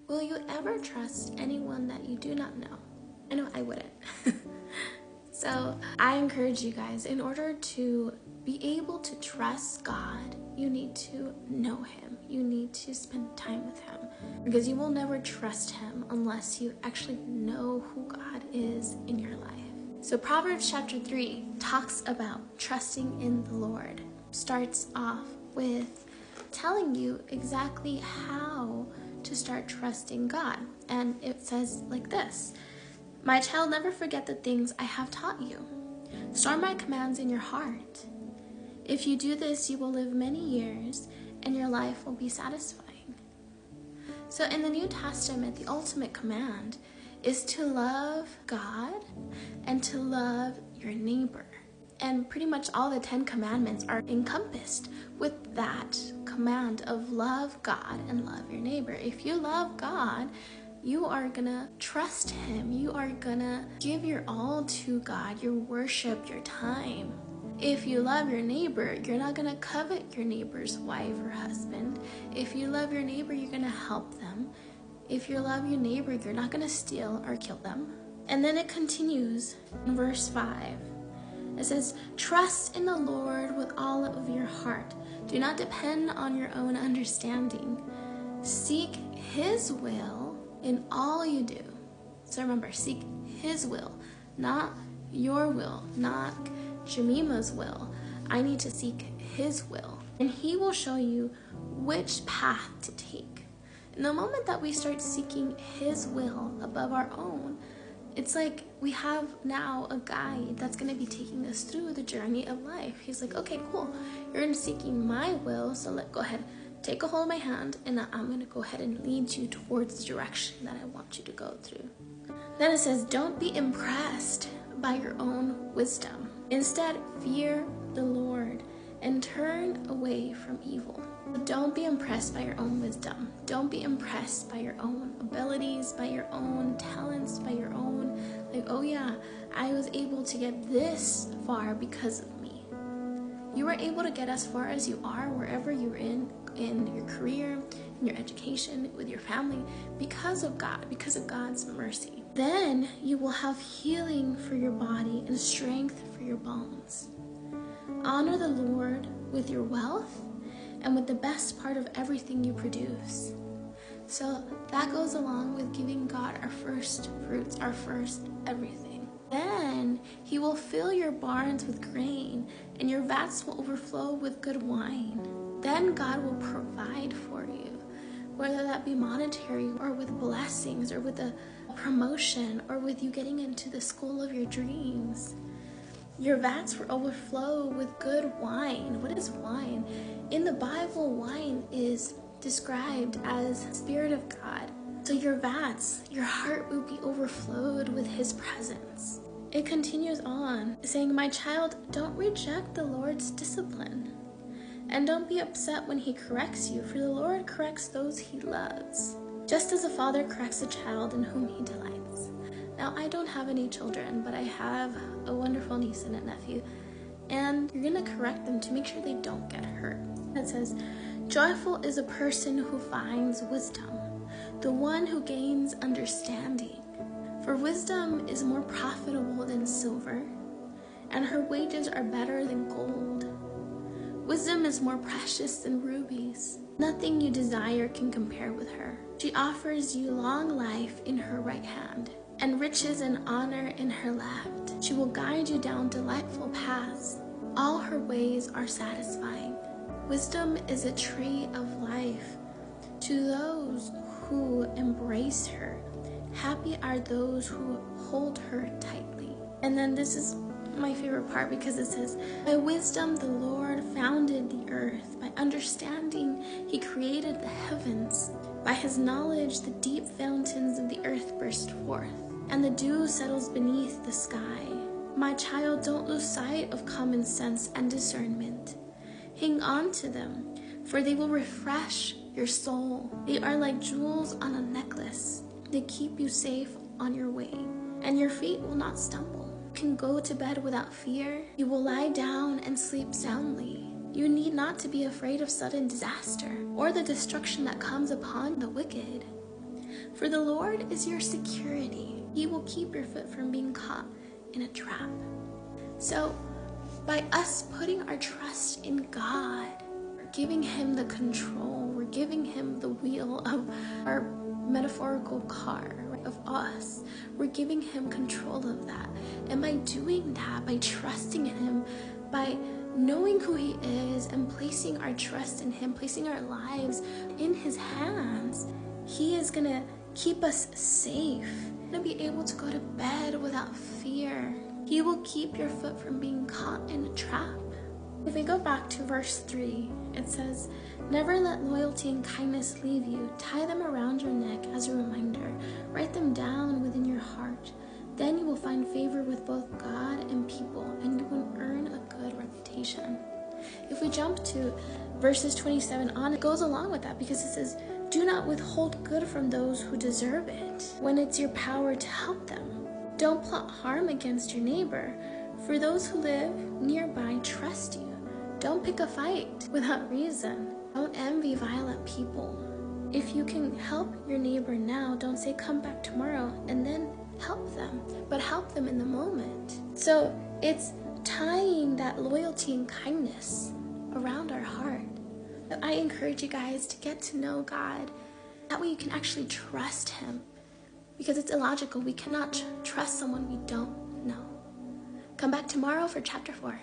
Will you ever trust anyone that you do not know? I know I wouldn't. So I encourage you guys, in order to be able to trust God, you need to know him. You need to spend time with him, because you will never trust him unless you actually know who God is in your life. So Proverbs chapter 3 talks about trusting in the Lord. Starts off with telling you exactly how to start trusting God. And it says like this: "My child, never forget the things I have taught you. Store my commands in your heart. If you do this, you will live many years and your life will be satisfying." So in the New Testament, the ultimate command is to love God and to love your neighbor. And pretty much all the 10 commandments are encompassed with that command of love God and love your neighbor. If you love God, you are gonna trust him. You are gonna give your all to God, your worship, your time. If you love your neighbor, you're not gonna covet your neighbor's wife or husband. If you love your neighbor, you're gonna help them. If you love your neighbor, you're not gonna steal or kill them. And then it continues in verse 5. It says, "Trust in the Lord with all of your heart. Do not depend on your own understanding. Seek his will in all you do." So remember, seek his will, not your will, not Jemima's will. I need to seek his will. And he will show you which path to take. And the moment that we start seeking his will above our own, it's like we have now a guide that's going to be taking us through the journey of life. He's like, okay, cool. You're seeking my will, so go ahead, take a hold of my hand, and I'm going to go ahead and lead you towards the direction that I want you to go through. Then it says, "Don't be impressed by your own wisdom. Instead, fear the Lord and turn away from evil." Don't be impressed by your own wisdom. Don't be impressed by your own abilities, by your own talents, by your own, like, oh yeah, I was able to get this far because of me. You were able to get as far as you are, wherever you're in your career, in your education, with your family, because of God, because of God's mercy. Then you will have healing for your body and strength for your bones. Honor the Lord with your wealth and with the best part of everything you produce. So that goes along with giving God our first fruits, our first everything. Then he will fill your barns with grain and your vats will overflow with good wine. Then God will provide for you, whether that be monetary or with blessings or with a promotion or with you getting into the school of your dreams. Your vats will overflow with good wine. What is wine? In the Bible, wine is described as Spirit of God. So your vats, your heart will be overflowed with his presence. It continues on, saying, "My child, don't reject the Lord's discipline. And don't be upset when he corrects you, for the Lord corrects those he loves, just as a father corrects a child in whom he delights." Now, I don't have any children, but I have a wonderful niece and a nephew, and you're gonna correct them to make sure they don't get hurt. It says, "Joyful is a person who finds wisdom, the one who gains understanding. For wisdom is more profitable than silver, and her wages are better than gold. Wisdom is more precious than rubies. Nothing you desire can compare with her. She offers you long life in her right hand, and riches and honor in her left. She will guide you down delightful paths. All her ways are satisfying. Wisdom is a tree of life to those who embrace her. Happy are those who hold her tightly." And then this is my favorite part, because it says, "By wisdom the Lord founded the earth. By understanding he created the heavens. By his knowledge the deep fountains of the earth burst forth, and the dew settles beneath the sky. My child, don't lose sight of common sense and discernment. Hang on to them, for they will refresh your soul. They are like jewels on a necklace. They keep you safe on your way, and your feet will not stumble. You can go to bed without fear. You will lie down and sleep soundly. You need not to be afraid of sudden disaster or the destruction that comes upon the wicked. For the Lord is your security. He will keep your foot from being caught in a trap. So by us putting our trust in God, we're giving him the control. We're giving him the wheel of our metaphorical car, right, of us. We're giving him control of that. And by doing that, by trusting in him, by knowing who he is and placing our trust in him, placing our lives in his hands, he is going to keep us safe. We're going to be able to go to bed without fear. He will keep your foot from being caught in a trap. If we go back to verse 3, it says, never let loyalty and kindness leave you. Tie them around your neck as a reminder. Write them down within your heart. Then you will find favor with both God and people, and you will earn a good reputation. If we jump to verses 27 on, it goes along with that because it says, do not withhold good from those who deserve it when it's your power to help them. Don't plot harm against your neighbor, for those who live nearby trust you. Don't pick a fight without reason. Don't envy violent people. If you can help your neighbor now, don't say come back tomorrow and then help them, but help them in the moment. So it's tying that loyalty and kindness around our heart. I encourage you guys to get to know God. That way you can actually trust him, because it's illogical. We cannot trust someone we don't know. Come back tomorrow for chapter 4.